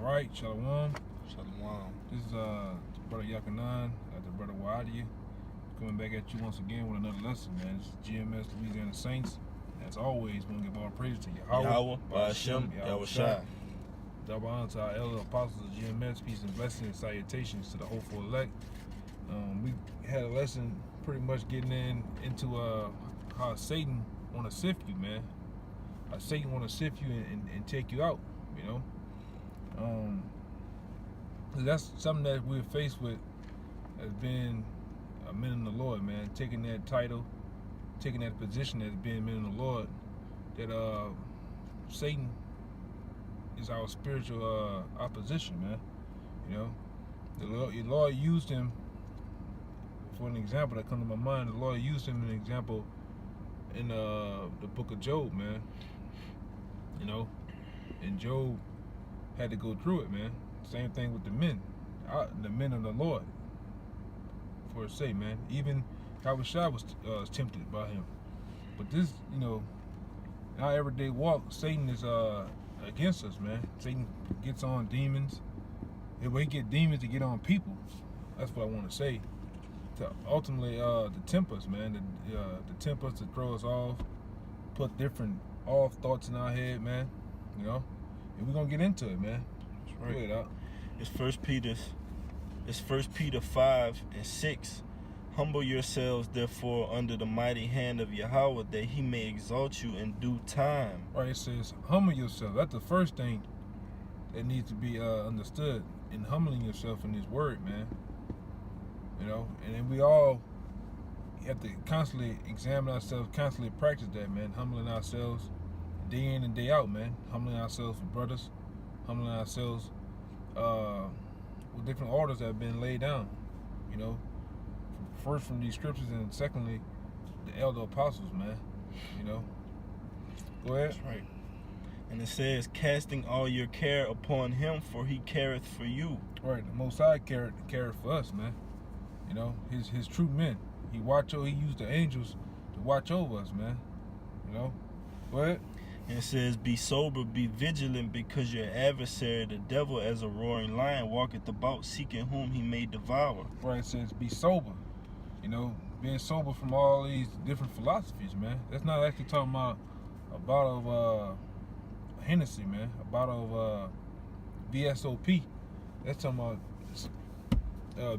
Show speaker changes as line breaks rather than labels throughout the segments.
right, Shalom.
Shalom.
This is Brother Yakanan, the Brother Wadi, coming back at you once again with another lesson, man. This is GMS Louisiana Saints. As always, we're going to give all praise to
Yahweh, Ba'ashem, Yahushua.
Double honor to our elder apostles of GMS, peace and blessings and salutations to the hopeful elect. We had a lesson pretty much getting into how Satan want to sift you, man. How Satan want to sift you and take you out, you know. That's something that we're faced with as being men in the Lord, man. Taking that title, taking that position as being men in the Lord, that Satan is our spiritual opposition, man. You know, the Lord used him for an example that comes to my mind. The Lord used him as an example in the book of Job, man. You know, and Job had to go through it, man. Same thing with the men of the Lord, for his sake, man. Even Yahushua was tempted by him. But this, you know, in our everyday walk, Satan is against us, man. Satan gets on demons. If we get demons to get on people, that's what I want to say. To ultimately, to tempt us, man. To tempt us, to throw us off, put different off thoughts in our head, man. You know, and we're gonna get into it, man.
Right.
Go ahead, out.
It's 1 Peter 5:6. Humble yourselves, therefore, under the mighty hand of Yahweh, that he may exalt you in due time.
Right, it says, humble yourself. That's the first thing that needs to be understood in humbling yourself in his word, man. You know, and then we all have to constantly examine ourselves, constantly practice that, man. Humbling ourselves day in and day out, man. Humbling ourselves for brothers, humbling ourselves with different orders that have been laid down, you know. First from these scriptures, and secondly, the elder apostles, man. You know. Go ahead.
That's right. And it says, casting all your care upon him, for he careth for you.
Right. The Most High careth for us, man. You know, his true men. He used the angels to watch over us, man. You know. Go ahead.
And it says, be sober, be vigilant, because your adversary, the devil, as a roaring lion, walketh about, seeking whom he may devour.
Right, it says, be sober. You know, being sober from all these different philosophies, man. That's not actually talking about a bottle of Hennessy, man. A bottle of VSOP. That's talking about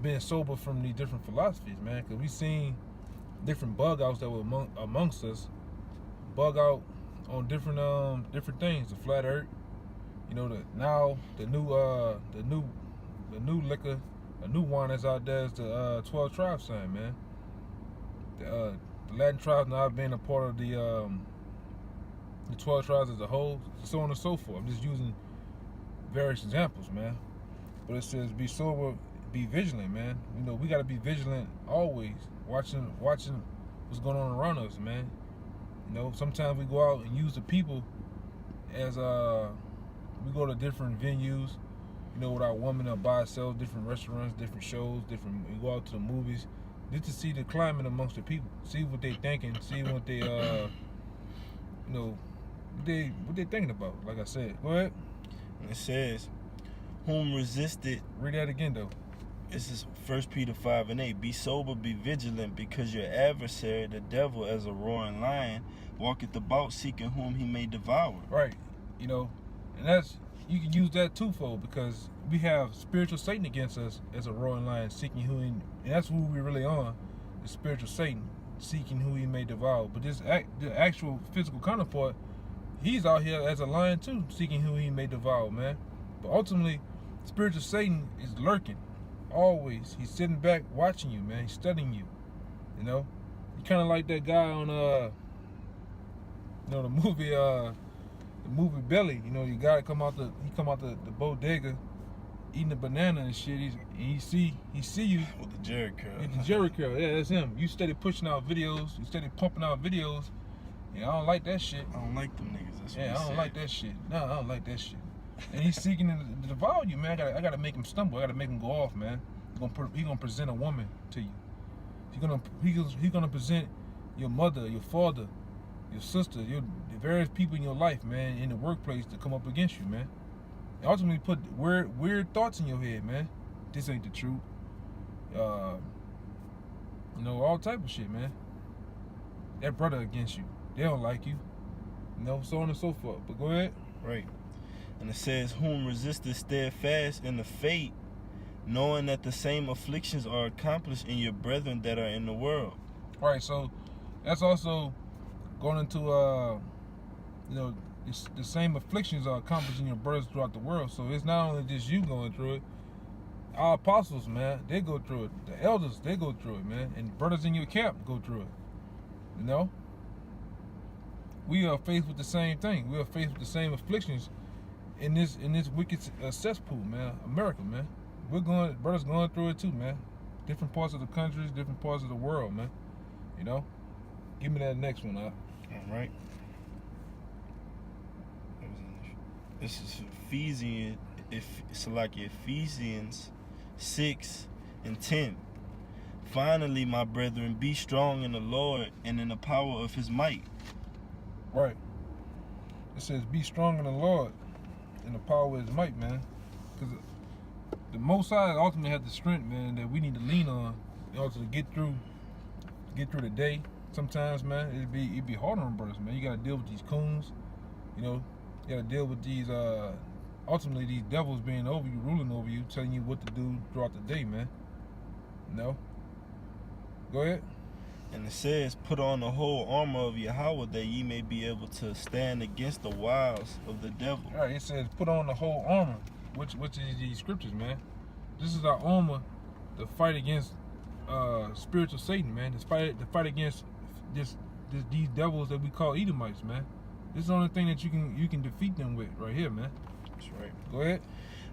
being sober from these different philosophies, man. Because we seen different bug outs that were amongst us. Bug out on different things. The flat earth, you know, the new liquor, a new wine that's out there is the 12 tribe sign, man. The Latin tribes now being a part of the 12 tribes as a whole, so on and so forth. I'm just using various examples, man. But it says be sober, be vigilant, man. You know, we gotta be vigilant always, watching what's going on around us, man. You know, sometimes we go out and use the people as we go to different venues, you know, with our women or by ourselves, different restaurants, different shows, we go out to the movies, just to see the climate amongst the people, see what they thinking, see what they you know, what they thinking about. Like I said, go ahead.
And it says, whom resisted.
Read that again, though.
This is 1 Peter 5:8. Be sober, be vigilant, because your adversary, the devil, as a roaring lion, walketh about, seeking whom he may devour.
Right. You know, and you can use that twofold, because we have spiritual Satan against us as a roaring lion, seeking and that's who we really are, the spiritual Satan, seeking who he may devour. But the actual physical counterpart, he's out here as a lion too, seeking who he may devour, man. But ultimately, spiritual Satan is lurking. Always. He's sitting back watching you, man. He's studying you. You know? You kinda like that guy on you know, the movie Belly. You know, you gotta come out the bodega eating a banana and shit. He see you
with the Jerry curl.
With the Jerry curl, yeah, that's him. You steady pushing out videos, you steady pumping out videos. Yeah, I don't like that shit.
I don't like them niggas. That's what
I don't like that shit. No, I don't like that shit. And he's seeking to devour you, man. I gotta make him stumble. I gotta make him go off, man. He's gonna present a woman to you. He's gonna present your mother, your father, your sister, the various people in your life, man, in the workplace to come up against you, man. ultimately put weird thoughts in your head, man. This ain't the truth. You know, all type of shit, man. That brother against you. They don't like you. You know, so on and so forth. But go ahead.
Right. And it says, whom resisteth steadfast in the faith, knowing that the same afflictions are accomplished in your brethren that are in the world.
Right, so that's also going into, you know, the same afflictions are accomplished in your brothers throughout the world. So it's not only just you going through it. Our apostles, man, they go through it. The elders, they go through it, man. And brothers in your camp go through it. You know? We are faced with the same thing. We are faced with the same afflictions in this wicked cesspool, man. America, man. Brothers going through it too, man. Different parts of the countries, different parts of the world, man. You know? Give me that next one,
All right. This is Ephesians 6:10. Finally, my brethren, be strong in the Lord and in the power of his might.
Right. It says, be strong in the Lord and the power of his might, man. Because the Most High ultimately has the strength, man, that we need to lean on in order to get through the day. Sometimes, man, it'd be hard on brothers, man. You gotta deal with these coons, you know. You gotta deal with these ultimately these devils being over you, ruling over you, telling you what to do throughout the day, man. You know? Go ahead.
And it says, put on the whole armor of Yahweh, that ye may be able to stand against the wiles of the devil.
All right, it says, put on the whole armor, which is these scriptures, man. This is our armor to fight against spiritual Satan, man. To fight against these devils that we call Edomites, man. This is the only thing that you can defeat them with right here, man.
That's right.
Go ahead.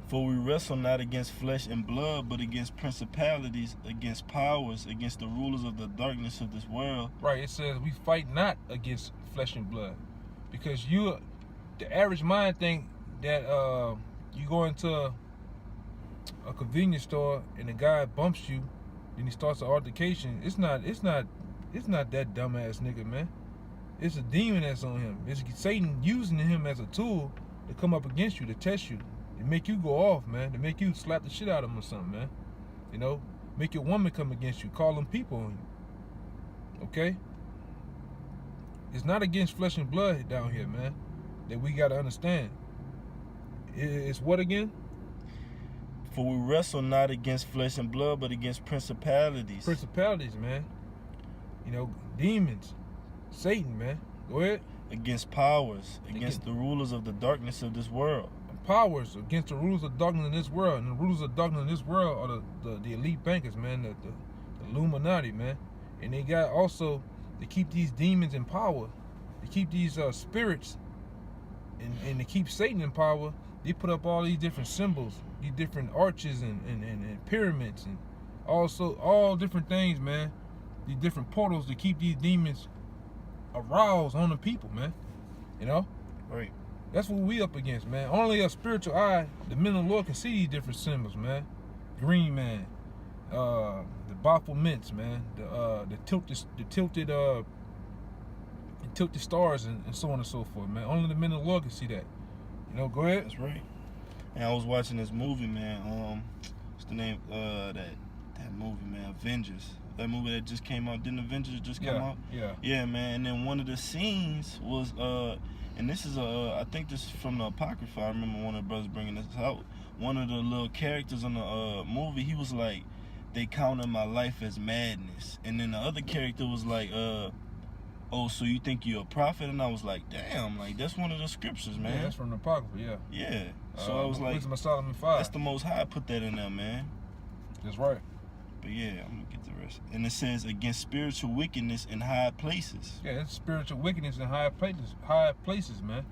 For we wrestle not against flesh and blood, but against principalities, against powers, against the rulers of the darkness of this world.
Right, it says we fight not against flesh and blood. Because the average mind think that you go into a convenience store and the guy bumps you, then he starts an altercation. It's not that dumbass nigga, man. It's a demon that's on him. It's Satan using him as a tool to come up against you, to test you, to make you go off, man, to make you slap the shit out of him or something, man. You know, make your woman come against you, call them people on you. Okay? It's not against flesh and blood down here, man, that we got to understand. It's what again?
For we wrestle not against flesh and blood, but against principalities.
Principalities, man. You know, demons. Satan, man. Go ahead.
Against powers, against the rulers of the darkness of this world.
Powers against the rulers of darkness in this world. And the rulers of darkness in this world are the elite bankers, man, the Illuminati, man. And they got also to keep these demons in power, to keep these spirits, and to keep Satan in power. They put up all these different symbols, these different arches and pyramids, and also all different things, man. These different portals to keep these demons aroused on the people, man. You know?
Right.
That's what we up against, man. Only a spiritual eye, the men of the Lord, can see these different symbols, man. Green man, the bafflements, man, the tilted stars and so on and so forth, man. Only the men of the Lord can see that. You know, go ahead.
That's right. And I was watching this movie, man. What's the name? That movie, man, Avengers. That movie that just came out. Didn't Avengers just come out?
Yeah.
Yeah, man. And then one of the scenes was, and this is I think this is from the Apocrypha. I remember one of the brothers bringing this out. One of the little characters in the movie, he was like, they counted my life as madness. And then the other character was like, oh, so you think you're a prophet? And I was like, damn, like, that's one of the scriptures, man.
Yeah, that's from the Apocrypha, yeah.
Yeah. So I was like,
Wisdom of Solomon 5.
That's the Most High put that in there, man.
That's right.
But yeah, I'm going to get the rest. And it says, against spiritual wickedness in high places.
Yeah, it's spiritual wickedness in high places, man.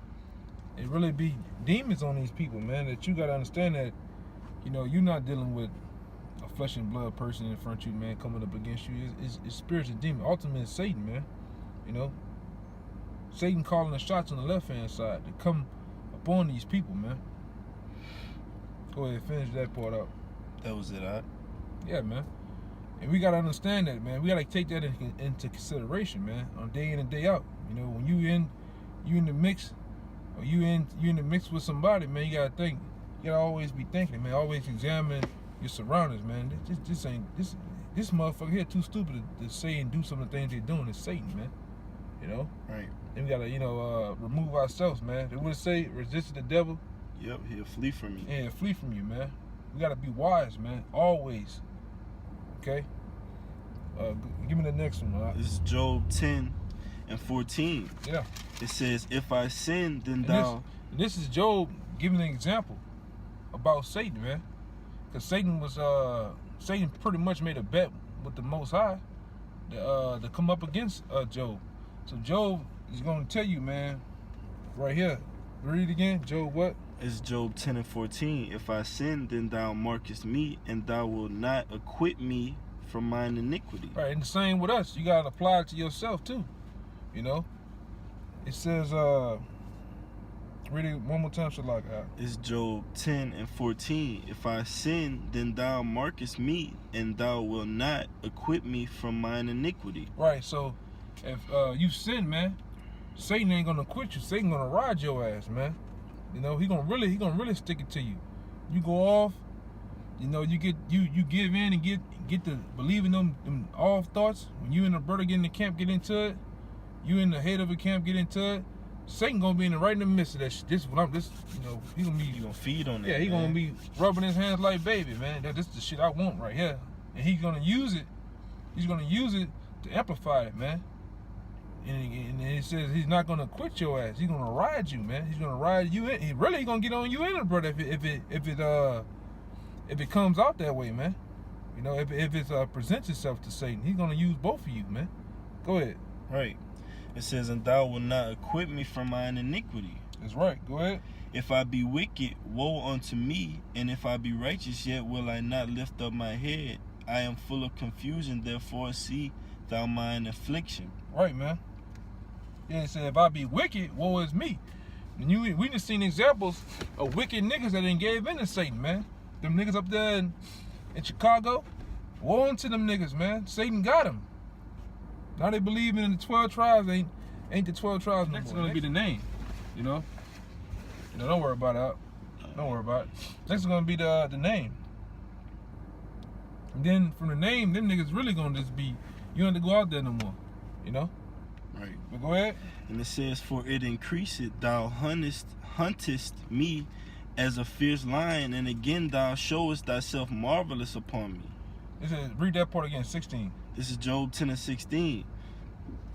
It really be demons on these people, man, that you got to understand that, you know, you're not dealing with a flesh and blood person in front of you, man, coming up against you. It's spiritual demon. Ultimately, it's Satan, man. You know, Satan calling the shots on the left-hand side to come upon these people, man. Go ahead, finish that part up.
That was it, alright?
Yeah, man. And we gotta understand that, man. We gotta take that into consideration, man, on day in and day out. You know, when you in the mix, or you in the mix with somebody, man, you gotta think, You gotta always be thinking, man. Always examine your surroundings, man. This motherfucker here too stupid to say and do some of the things they're doing. It's Satan, man. You know.
Right.
And we gotta, remove ourselves, man. They would say, resist the devil.
Yep, he'll flee from you.
Yeah, flee from you, man. We gotta be wise, man. Always. Okay. Give me the next one.
This is Job 10:14.
Yeah.
It says, "If I sin, then
And
thou."
this is Job giving an example about Satan, man. Because Satan pretty much made a bet with the Most High to come up against Job. So Job is going to tell you, man, right here. Read it again. Job what?
It's Job 10:14. "If I sin, then thou markest me, and thou wilt not acquit me from mine iniquity."
Right, and the same with us. You got to apply it to yourself, too. You know? It says, read it one more time, Shalak.
It's Job 10:14. "If I sin, then thou markest me, and thou wilt not acquit me from mine iniquity."
Right, so if you sin, man, Satan ain't gonna quit you. Satan gonna ride your ass, man. You know, he gonna really stick it to you. You go off, you give in and get to believing them off thoughts. When you and the brother get in the camp, get into it. You in the head of the camp, get into it. Satan gonna be right in the midst of that shit. He gonna be.
You gonna feed on it.
Yeah, he
man.
gonna be rubbing his hands like baby, man. This is the shit I want right here, and he's gonna use it. He's gonna use it to amplify it, man. And it says he's not gonna quit your ass. He's gonna ride you, man. He's gonna ride you in. He really gonna get on you in it, brother. If it comes out that way, man. You know, if it presents itself to Satan, he's gonna use both of you, man. Go ahead.
Right. It says, "And thou wilt not acquit me from mine iniquity."
That's right. Go ahead.
"If I be wicked, woe unto me, and if I be righteous, yet will I not lift up my head. I am full of confusion, therefore see thou mine affliction."
Right, man. Yeah, it said, if I be wicked, woe is me. And we just seen examples of wicked niggas that done gave in to Satan, man. Them niggas up there in Chicago, woe unto them niggas, man. Satan got them. Now they believe in the 12 tribes, ain't the 12 tribes no more. Next is gonna be the name, you know. Don't worry about it. Don't worry about it. Next is gonna be the name. And then from the name, them niggas really gonna just be, you don't have to go out there no more, you know.
Right.
But go ahead.
And it says, "For it increaseth, thou huntest me as a fierce lion, and again thou showest thyself marvelous upon me."
It says, read that part again, 16.
This is Job 10:16.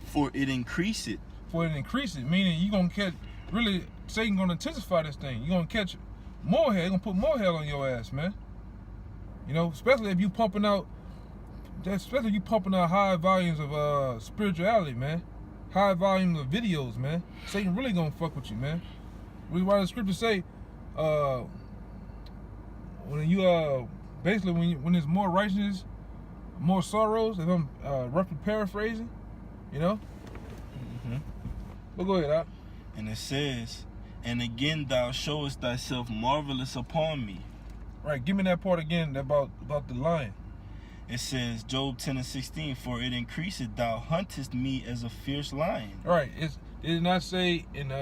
"For it increaseth."
For it increases, meaning you gonna catch, really, Satan gonna intensify this thing. You gonna catch more hell, gonna put more hell on your ass, man. You know, especially if you pumping out high volumes of spirituality, man. High volumes of videos, man. Satan really gonna fuck with you, man. Why the scripture say, when you basically when there's more righteousness, more sorrows, if I'm roughly paraphrasing, you know.
Mm-hmm.
But go ahead, Doc.
And it says, "And again thou showest thyself marvelous upon me."
Right, give me that part again about the lion.
It says, Job 10:16, "For it increaseth, thou huntest me as a fierce lion."
Right, did it not say in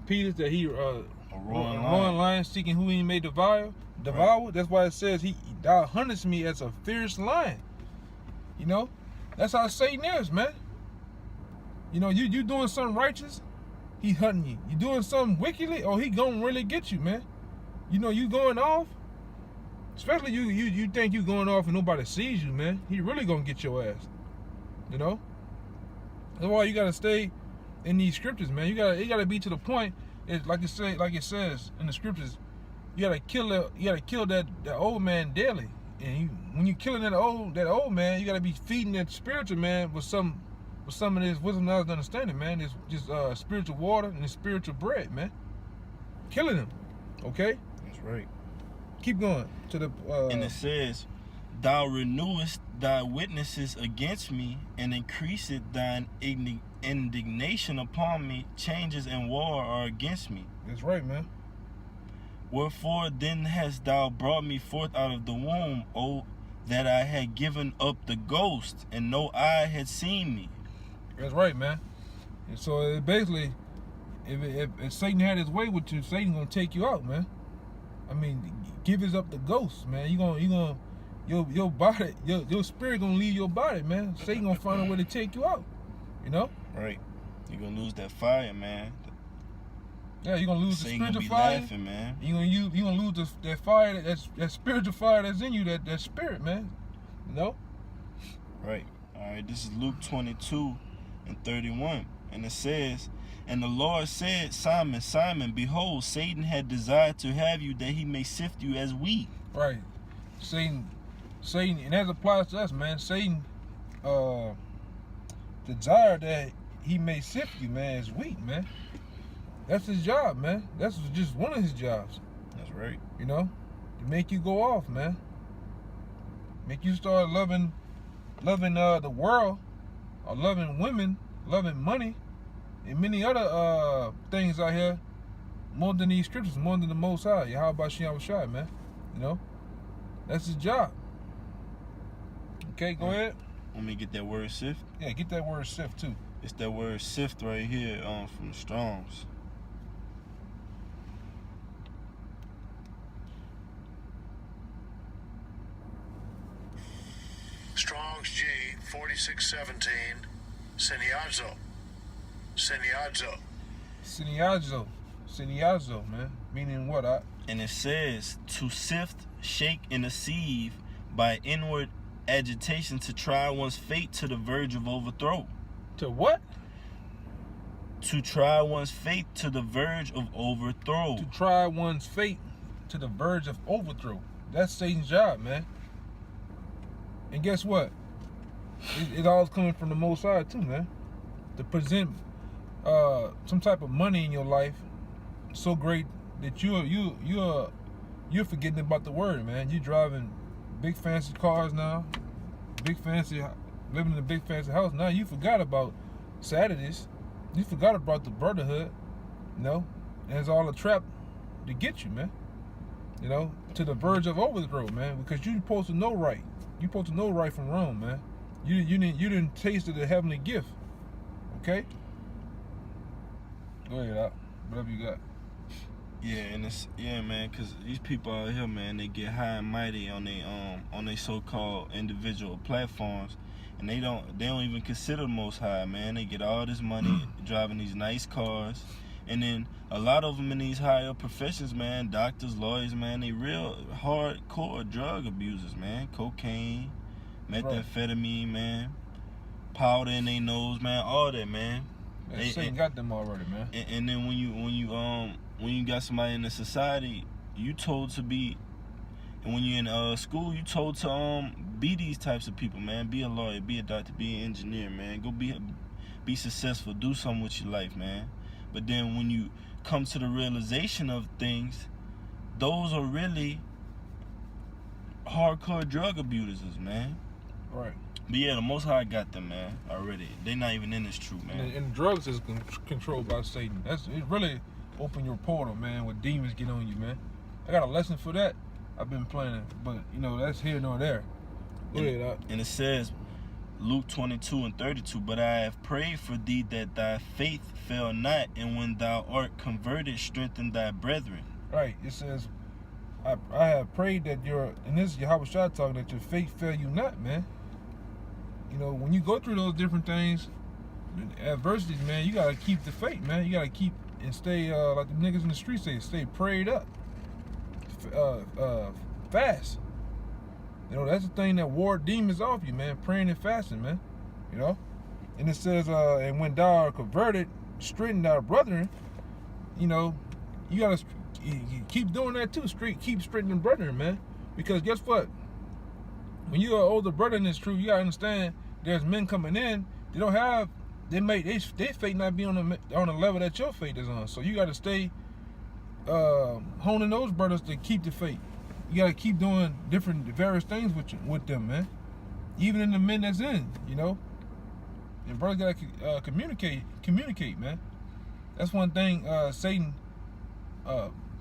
Peter that he
A roaring
lion seeking who he may devour?
Right.
That's why it says thou huntest me as a fierce lion. You know, that's how Satan is, man. You know, you doing something righteous, he hunting you. You doing something wickedly, he gonna really get you, man. You know, you going off, especially you think you going off and nobody sees you, man. He really gonna get your ass. You know, that's why you gotta stay in these scriptures, man. You gotta be to the point. It's like it says in the scriptures. You gotta kill that old man daily. And when you killing that old man, you gotta be feeding that spiritual man with some of this wisdom, knowledge, and understanding, man. This just spiritual water and this spiritual bread, man. Killing him, okay?
That's right.
Keep going to the.
And it says, "Thou renewest thy witnesses against me, and increaseth thine indignation upon me. Changes and war are against me."
That's right, man.
"Wherefore then hast thou brought me forth out of the womb, O that I had given up the ghost, and no eye had seen me."
That's right, man. And so basically, if Satan had his way with you, Satan gonna take you out, man. I mean, give it up to ghosts, man. Your body, your spirit gonna leave your body, man. Satan gonna find a way to take you out. You know?
Right. You're gonna lose that fire, man.
Yeah, you're gonna lose
Satan
the spiritual
gonna be
fire.
laughing, man.
You gonna lose that fire, that spiritual fire that's in you, that spirit, man. You know?
Right. All right. This is Luke 22:31, and it says, "And the Lord said, Simon, Simon, behold, Satan had desired to have you, that he may sift you as wheat."
Right. Satan, and that applies to us, man. Satan, desire that he may sift you, man, as wheat, man. That's his job, man. That's just one of his jobs.
That's right.
You know, to make you go off, man. Make you start loving the world, or loving women, loving money, and many other things out here more than these scriptures, more than the Most High. How about Shai, man? You know, that's his job. Okay, go ahead.
Let me get that word sift.
Yeah, get that word sift too.
It's that word sift right here from Strong's.
Strong's G 4617 Siniazo,
man. Meaning what?
And it says to sift, shake, and deceive by inward agitation, to try one's fate to the verge of overthrow.
To what?
To try one's fate to the verge of overthrow.
To try one's fate to the verge of overthrow. That's Satan's job, man. And guess what? It all's coming from the Most High too, man. To present some type of money in your life so great that you're forgetting about the word, man. You're driving big fancy cars now, living in a big fancy house. Now you forgot about Saturdays. You forgot about the brotherhood. You know, and it's all a trap to get you, man. You know, to the verge of overthrow, man. Because you're supposed to know right. You're supposed to know right from wrong, man. You didn't taste of the heavenly gift. Okay? Go ahead, whatever you got.
Yeah, man, cause these people out here, man, they get high and mighty on they so-called individual platforms, and they don't even consider the Most High, man. They get all this money driving these nice cars, and then a lot of them in these higher professions, man, doctors, lawyers, man, they real hardcore drug abusers, man. Cocaine, methamphetamine, man, powder in their nose, man, all that, man.
Yeah, Satan got them already, man.
And then when you got somebody in the society, you told to be, and when you're in school, you told to be these types of people, man. Be a lawyer, be a doctor, be an engineer, man. Go be successful, do something with your life, man. But then when you come to the realization of things, those are really hardcore drug abusers, man.
Right.
But yeah, the Most High got them, man, already. They not even in this truth, man.
And drugs is controlled by Satan. It really open your portal, man, when demons get on you, man. I got a lesson for that. I've been planning, but you know, that's here nor there. Go ahead,
and it says, Luke 22:32, "But I have prayed for thee that thy faith fail not, and when thou art converted, strengthen thy brethren."
Right. It says, I have prayed that and this is Yahweh Shai talking, that your faith fail you not, man. You know, when you go through those different things, adversities, man, you gotta keep the faith, man. You gotta keep and stay, like the niggas in the street say, stay prayed up, fast. You know, that's the thing that ward demons off you, man. Praying and fasting, man. You know, and it says, and when thou art converted, straighten thy brethren. You know, you gotta keep doing that too. Keep straightening brethren, man. Because guess what? When you're an older brother in this truth, you gotta understand there's men coming in. They don't have. Their faith not be on the level that your faith is on. So you gotta stay honing those brothers to keep the faith. You gotta keep doing various things with them, man. Even in the men that's in, you know. And brothers gotta communicate, man. That's one thing Satan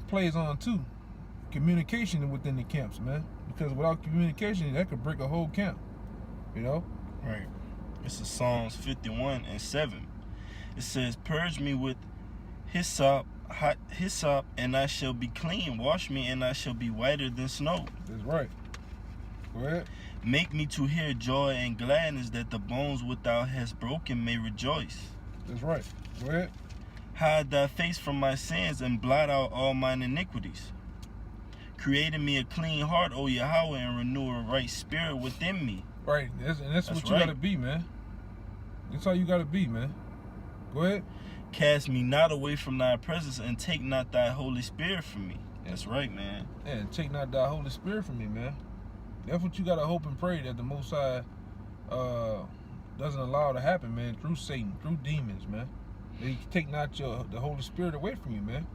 plays on too. Communication within the camps, man. Because without communication, that could break a whole camp. You know?
Right. This is Psalms 51:7. It says, "Purge me with hyssop, hot hyssop, and I shall be clean. Wash me, and I shall be whiter than snow.
That's right. Go ahead.
Make me to hear joy and gladness, that the bones which thou hast broken may rejoice.
That's right. Go ahead.
Hide thy face from my sins, and blot out all mine iniquities. Create in me a clean heart, O Yahweh, and renew a right spirit within me.
Right. That's what you
right.
gotta be, man. That's how you gotta be, man. Go ahead.
Cast me not away from thy presence, and take not thy Holy Spirit from me. That's right, man.
And take not thy Holy Spirit from me, man. That's what you gotta hope and pray, that the Most High doesn't allow to happen, man, through Satan, through demons, man. They take not the Holy Spirit away from you, man,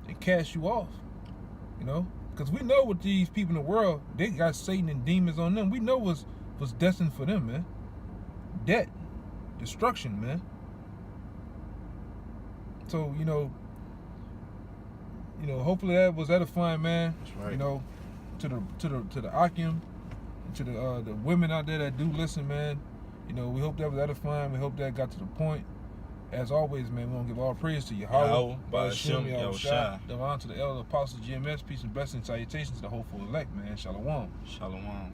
and cast you off. You know? Because we know what these people in the world, they got Satan and demons on them. We know what's destined for them, man. Death. Destruction, man. So, hopefully that was edifying, man.
That's right.
You know, to the Akim, to the women out there that do listen, man. You know, we hope that was edifying. We hope that got to the point. As always, man, we want to give all praise to Yahweh,
Ba'ashem, Yahushua.
Divine to the elder apostles, GMS, peace and blessings, salutations to the hopeful elect, man. Shalom.
Shalom.